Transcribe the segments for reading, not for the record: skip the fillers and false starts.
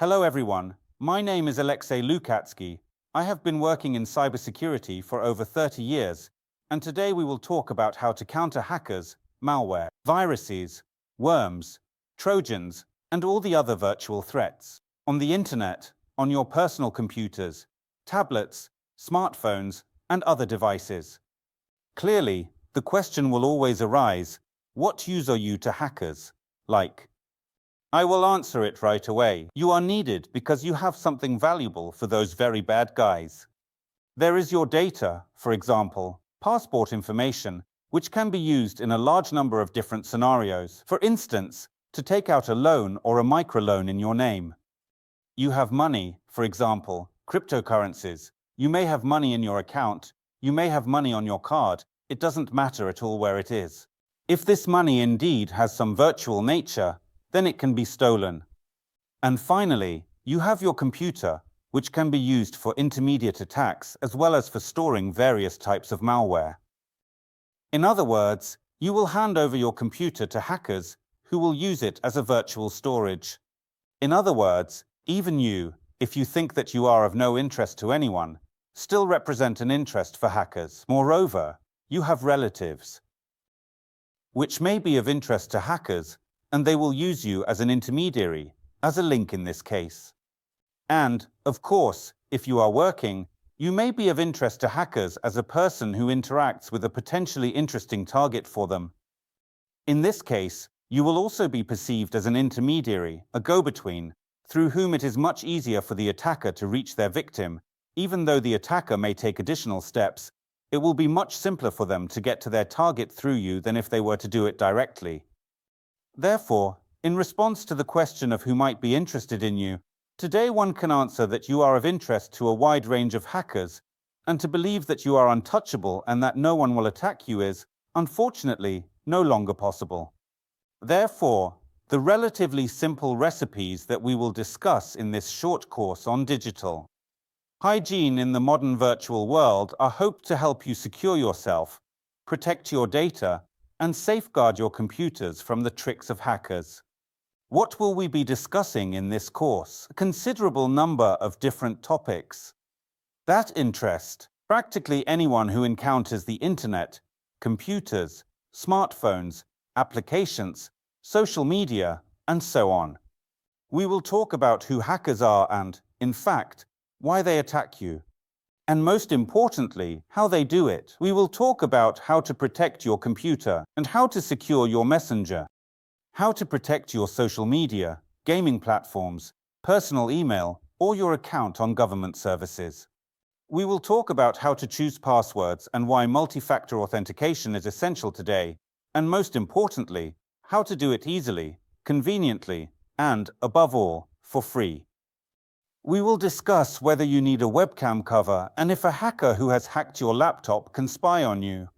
Hello everyone, my name is Alexey Lukatsky. I have been working in cybersecurity for over 30 years, and today we will talk about how to counter hackers, malware, viruses, worms, trojans, and all the other virtual threats on the internet, on your personal computers, tablets, smartphones, and other devices. Clearly, the question will always arise, what use are you to hackers? I will answer it right away. You are needed because you have something valuable for those very bad guys. There is your data, for example, passport information, which can be used in a large number of different scenarios. For instance, to take out a loan or a microloan in your name. You have money, for example, cryptocurrencies. You may have money in your account. You may have money on your card. It doesn't matter at all where it is. If this money indeed has some virtual nature, then it can be stolen. And finally, you have your computer, which can be used for intermediate attacks as well as for storing various types of malware. In other words, you will hand over your computer to hackers who will use it as a virtual storage. In other words, even you, if you think that you are of no interest to anyone, still represent an interest for hackers. Moreover, you have relatives, which may be of interest to hackers, and they will use you as an intermediary, as a link in this case. And, of course, if you are working, you may be of interest to hackers as a person who interacts with a potentially interesting target for them. In this case, you will also be perceived as an intermediary, a go-between, through whom it is much easier for the attacker to reach their victim. Even though the attacker may take additional steps, it will be much simpler for them to get to their target through you than if they were to do it directly. Therefore, in response to the question of who might be interested in you, today one can answer that you are of interest to a wide range of hackers, and to believe that you are untouchable and that no one will attack you is, unfortunately, no longer possible. Therefore, the relatively simple recipes that we will discuss in this short course on digital hygiene in the modern virtual world are hoped to help you secure yourself, protect your data, and safeguard your computers from the tricks of hackers. What will we be discussing in this course? A considerable number of different topics that interest practically anyone who encounters the internet, computers, smartphones, applications, social media, and so on. We will talk about who hackers are and, in fact, why they attack you. And most importantly, how they do it. We will talk about how to protect your computer and how to secure your messenger, how to protect your social media, gaming platforms, personal email, or your account on government services. We will talk about how to choose passwords and why multi-factor authentication is essential today, and most importantly, how to do it easily, conveniently, and, above all, for free. We will discuss whether you need a webcam cover and if a hacker who has hacked your laptop can spy on you.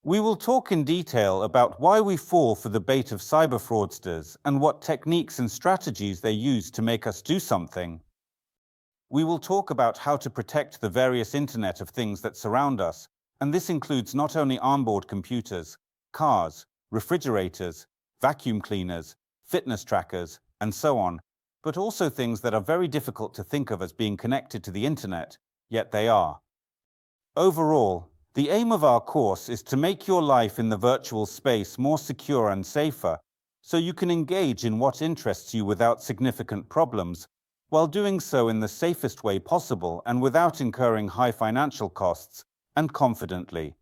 We will talk in detail about why we fall for the bait of cyber fraudsters and what techniques and strategies they use to make us do something. We will talk about how to protect the various Internet of Things that surround us, and this includes not only onboard computers, cars, refrigerators, vacuum cleaners, fitness trackers, and so on, but also things that are very difficult to think of as being connected to the internet, yet they are. Overall, the aim of our course is to make your life in the virtual space more secure and safer, so you can engage in what interests you without significant problems, while doing so in the safest way possible and without incurring high financial costs, and confidently.